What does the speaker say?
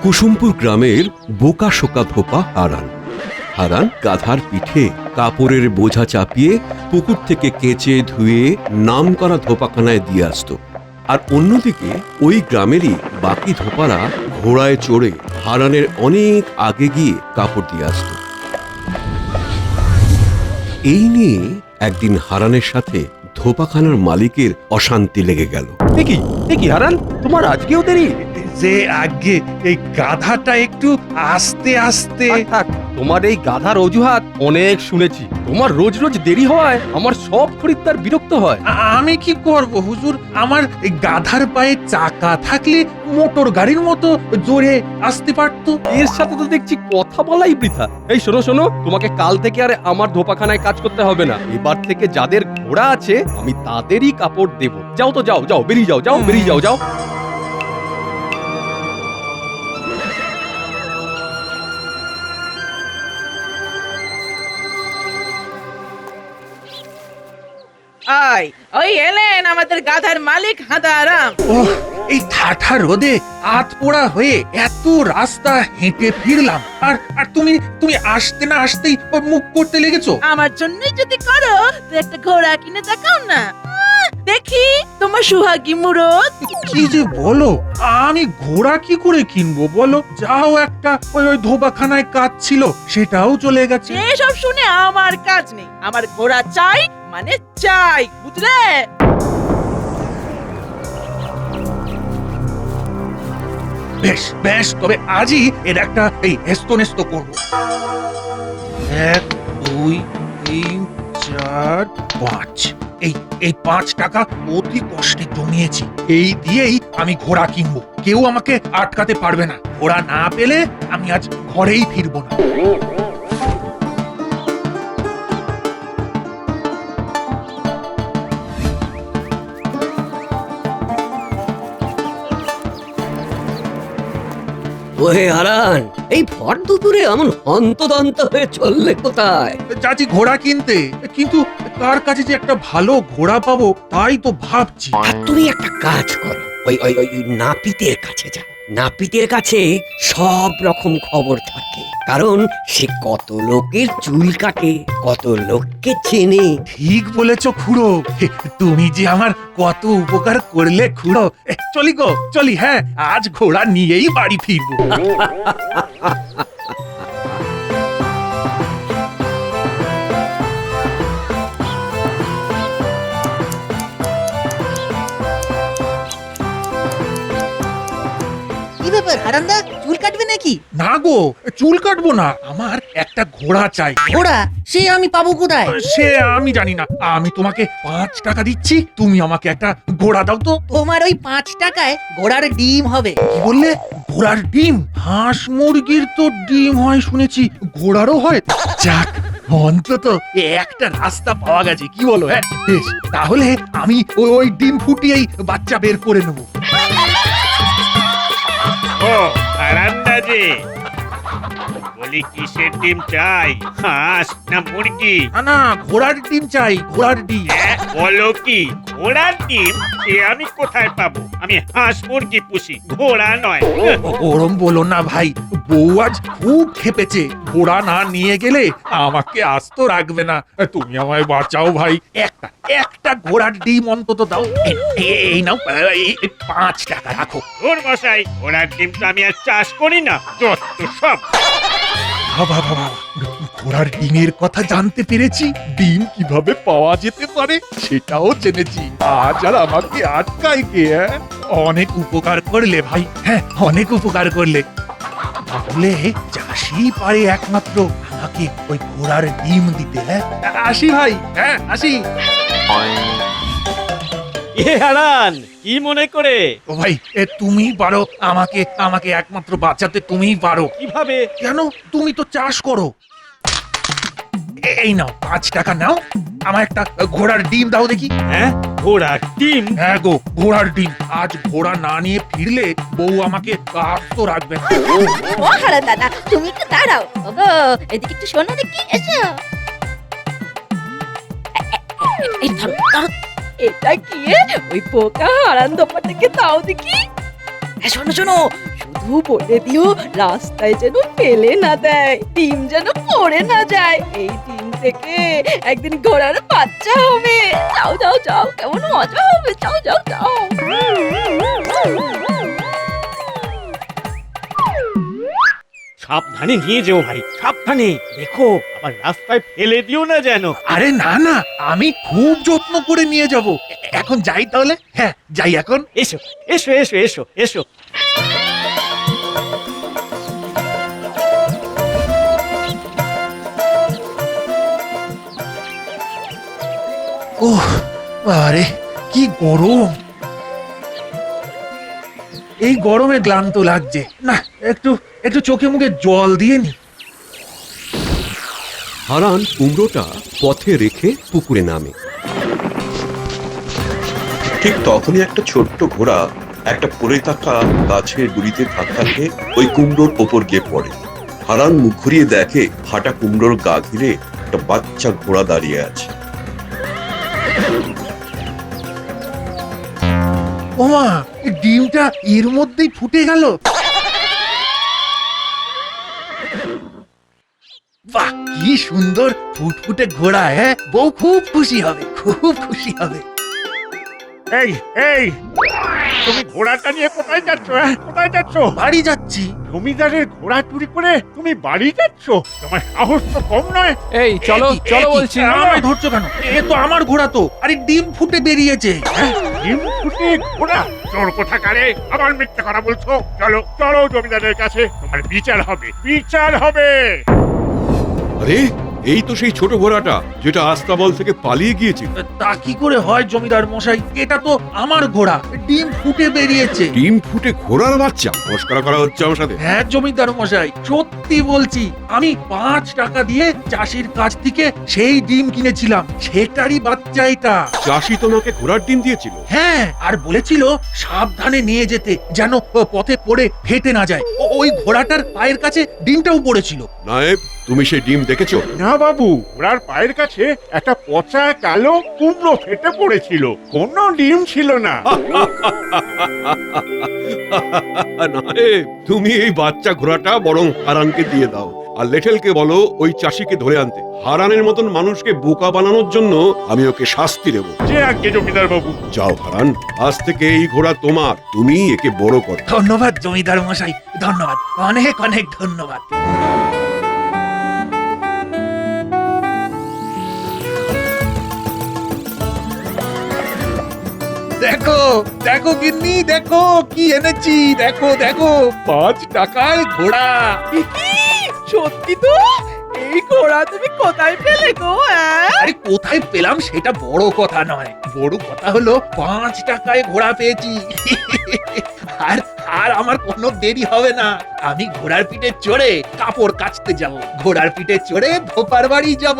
কুসুমপুর গ্রামের বোকা শোকা ধোপা হারান। হারান গাধার পিঠে কাপড়ের বোঝা চাপিয়ে পুকুর থেকে কেচে ধুয়ে নামকরা ধোপাখানায় দিয়ে আসতো। আর অন্যদিকে ওই গ্রামেরই বাকি ধোপারা ঘোড়ায় চড়ে হারানের অনেক আগে গিয়ে কাপড় দিয়ে আসতো। এই নিয়ে একদিন হারানের সাথে ধোপাখানার মালিকের অশান্তি লেগে গেল। কি হারান, তোমার আজকেও দেরি? যে আগে এই গাধাটা একটু আস্তে আস্তে। থাক, তোমার এই গাধার অজুহাত অনেক শুনেছি। তোমার রোজ রোজ দেরি হওয়ায় আমার সব খরিদ্দার বিরক্ত হয়। আমি কি করব হুজুর, আমার এই গাধার পায়ে চাকা থাকলে মোটর গাড়ির মতো জোরে আসতে পারতো। এর সাথে তো দেখছি কথা বলাই বৃথা। এই শোনো, তোমাকে কাল থেকে আর আমার ধোপাখানায় কাজ করতে হবে না। এবার থেকে যাদের ঘোড়া আছে আমি তাদেরই কাপড় দেব। যাও তো, যাও বেরিয়ে যাও। ওই এলেন আমাদের গাধার মালিক হাঁদারাম। ওহ, এই ঠাঠা রোদে হাত পোড়া হয়ে এত রাস্তা হেঁটে ফিরলাম, আর তুমি আসতে না আসতেই মুখ করতে লেগেছো। আমার জন্যই যদি করো তো একটা ঘোড়া কিনে দেখাও না, দেখি তোমার সুহাগী মুরত। কি যে বলো, আমি ঘোড়া কি করে কিনবো বলো? যাও, একটা ওই ধোবাখানায় কাজ ছিল, সেটাও চলে গেছে। এসব শুনে আমার কাজ নেই, আমার ঘোড়া চাই মানে চাই, বুঝলে? বেশ, তবে আজই এর একটা এই হেস্তনেস্ত করবো। 1 2 3 4 5, এই 5 টাকা অতি কষ্টে জমিয়েছি। এই দিয়েই আমি ঘোড়া কিনবো, কেউ আমাকে আটকাতে পারবে না। ঘোড়া না পেলে আমি আজ ঘরেই ফিরবো না। ওহে হারান, এই ভর দুপুরে এমন হন্তদন্ত হয়ে চললে কোথায়? চাচি ঘোড়া কিনতে, কিন্তু কার কাছে যে একটা ভালো ঘোড়া পাবো তাই তো ভাবছি। আর তুমি একটা কাজ করো, ওই নাপিতের কাছে যাও। নাপিতের কাছে সব রকম খবর থাকে, কারণ সে কত লোকের চুল কাটে, কত লোককে চেনে। ঠিক বলেছো খুড়ো, তুমি যে আমার কত উপকার করলে খুড়ো। চলি, হ্যাঁ, আজ ঘোড়া নিয়েই বাড়ি ফিরবো। কি ব্যাপার হারান্দা, চুল কাটবে নাকি? না গো, চুল কাটবো না, আমার একটা ঘোড়া চাই। ঘোড়া সে আমি পাবো কোথায়? সে আমি জানি না, আমি তোমাকে 5 টাকা দিচ্ছি, তুমি আমাকে একটা ঘোড়া দাও তো। তোমার ওই 5 টাকায় ঘোড়ার ডিম হবে। কি বললে? ঘোড়ার ডিম? হাঁস মুরগির তো ডিম হয় শুনেছি, ঘোড়ারও হয়? যাক, অন্তত একটা রাস্তা পাওয়া গেছে, কি বলো? হ্যাঁ বেশ, তাহলে আমি ওই ডিম ফুটিয়েই বাচ্চা বের করে নেবো। ও আরান্দাজে, বলি কিসের ডিম চাই? হাঁস না মুরগি? না, ঘোড়ার ডিম চাই, ঘোড়ার ডিম। বলো কি, ঘোড়ার ডিম? সে আমি কোথায় পাবো? আমি হাঁস মুরগি পুষি, ঘোড়া নয়। ওরম বলো না ভাই, বউ আজ খুব খেপেছে, ঘোড়া না নিয়ে গেলে আমাকে আস্ত রাখবে না। তুমি আমায় বাঁচাও ভাই, একটা ঘোড়ার ডিম অন্তত দাও। এই নাও, 5 টাকা রাখো। ওর মশাই, ঘোড়ার ডিম তো আমি আর চাষ করি না, যত সব। বাবা, ঘোড়ার ডিমের কথা জানতে পেরেছি, ডিম কিভাবে পাওয়া যেতে পারে সেটাও জেনেছি। আজ আর আমাকে আটকায় কে? অনেক উপকার করলে ভাই, হ্যাঁ অনেক উপকার করলে। তাহলে চাষি পারে একমাত্র আমাকে ওই ঘোড়ার ডিম দিতে। হ্যাঁ আসি ভাই, হ্যাঁ আসি। হারান, কি মনে করে? ও ভাই, তুমি পারো আমাকে একমাত্র বাঁচাতে, তুমিই পারো। কিভাবে? কেন, তুমি তো চাষ করো। এই নাও 5 টাকা নাও, আমার একটা ঘোড়ার ডিম দাও দেখি। হ্যাঁ, ঘোড়ার ডিম? হ্যাঁ গো, ঘোড়ার ডিম। আজ ঘোড়া না নিয়ে ফিরলে বউ আমাকে আস্ত রাখবে না। ও হারান দাদা, তুমি একটু দাঁড়াও। ওগো, এদিকে একটু শোনো দেখি, এসো। এই ধরো। এটা কি? ওই পোকা হারান দোপাটাকে দাও দেখি। শোনো শোনো, শুধু বলে দিও রাস্তায় যেন ফেলে না দেয়, ডিম যেন পড়ে না যায়। এই ডিম থেকে একদিন ঘোড়ার বাচ্চা হবে। যাও যাও যাও, কেমন মজা হবে, যাও যাও যাও। সাবধানে নিয়ে যেও ভাই, সাবধানে। দেখো আবার রাস্তায় ফেলে দিও না যেন। আরে না না, আমি খুব যত্ন করে নিয়ে যাব। এখন যাই তাহলে। হ্যাঁ যাই এখন। এসো এসো এসো এসো এসো। ওহ আরে কি গরম! এই গরমে ক্লান্ত লাগছে। না, একটু একটু চোখে মুখে জল দিয়ে নি। হারান কুমড়োটা পথে রেখে পুকুরে নামে। ঠিক তখনই একটা ছোট্ট ঘোড়া একটা পড়ে থাকা গাছের গুড়িতে ধাক্কা খেয়ে ওই কুমড়োর ওপর গিয়ে পড়ে। হারান মুখ ঘুরিয়ে দেখে ফাটা কুমড়োর গা ঘিরে একটা বাচ্চা ঘোড়া দাঁড়িয়ে আছে। ওমা, এই ডিমটা এর মধ্যেই ফুটে গেল। বাহ, কি সুন্দর ফুটফুটে ঘোড়া! হ্যাঁ, বউ খুব খুশি হবে, খুব খুশি হবে। এই এই, তুমি ঘোড়াটা নিয়ে কোথায় যাচ্ছ? হ্যাঁ, কোথায় যাচ্ছ? বাড়ি যাচ্ছি। জমিদারের ঘোড়া চুরি করে তুমি বাড়ি যাচ্ছ? তোমার সাহস তো কম নয়। এই চলো এ কি, চলো এ কি? বলছি। আমায় ধরছো কেন? এ তো আমার ঘোড়া তো। আরে ডিম ফুটে বেরিয়েছে। হ্যাঁ, ডিম ফুটে ঘোড়া? চোর কোথাকারে, আবার মিথ্যে কথা বলছো। চলো চলো জমিদারের কাছে, তোমার বিচার হবে, বিচার হবে। আরে এই তো সেই ছোট ঘোড়াটা যেটা আস্তাবল থেকে পালিয়ে গিয়েছিল। তা কি করে হয় জমিদার মশাই? এটা তো আমার ঘোড়া, ডিম ফুটে বেরিয়েছে। ডিম ফুটে ঘোড়ার বাচ্চা? মস্করা করা হচ্ছে আমার সাথে। হ্যাঁ জমিদার মশাই, সত্যি বলছি। আমি 5 টাকা দিয়ে চাষির কাছ থেকে সেই ডিম কিনেছিলাম, সেটারই বাচ্চা এটা। চাষি তোমাকে ঘোড়ার ডিম দিয়েছিল? হ্যাঁ, আর বলেছিল সাবধানে নিয়ে যেতে, যেন পথে পড়ে ফেটে না যায়। ওই ঘোড়াটার পায়ের কাছে ডিমটাও পড়েছিল। নায়েব, তুমি সেই ডিম দেখেছো? না বাবু, ঘোড়ার পায়ের কাছে একটা পচা কালো কুমড়ো ফেটে পড়েছিল, কোনো ডিম ছিল না। নায়েব, তুমি এই বাচ্চা ঘোড়াটা বরং হারানকে দিয়ে দাও, আর লেঠেলকে বলো ওই চাষিকে ধরে আনতে। হারানের মতন মানুষকে বোকা বানানোর জন্য আমি ওকে শাস্তি দেব। যে আগে জমিদার বাবু। যাও হারান, আজ থেকে এই ঘোড়া তোমার, তুমি একে বড় করো। ধন্যবাদ জমিদার মশাই, ধন্যবাদ, অনেক অনেক ধন্যবাদ। দেখো দেখো গিন্নি, দেখো কি এনেছি, দেখো দেখো, 5 টাকায় ঘোড়া। সত্যি তো? এই ঘোড়া তুমি কোথায় পেলে গো? আরে কোথায় পেলাম সেটা বড় কথা নয়, বড় কথা হলো 5 টাকায় ঘোড়া পেয়েছি। আর আর আমার কোনো দেরি হবে না, আমি ঘোড়ার পিঠে চড়ে কাপড় কাচতে যাব, ঘোড়ার পিঠে চড়ে ধোপার বাড়ি যাব।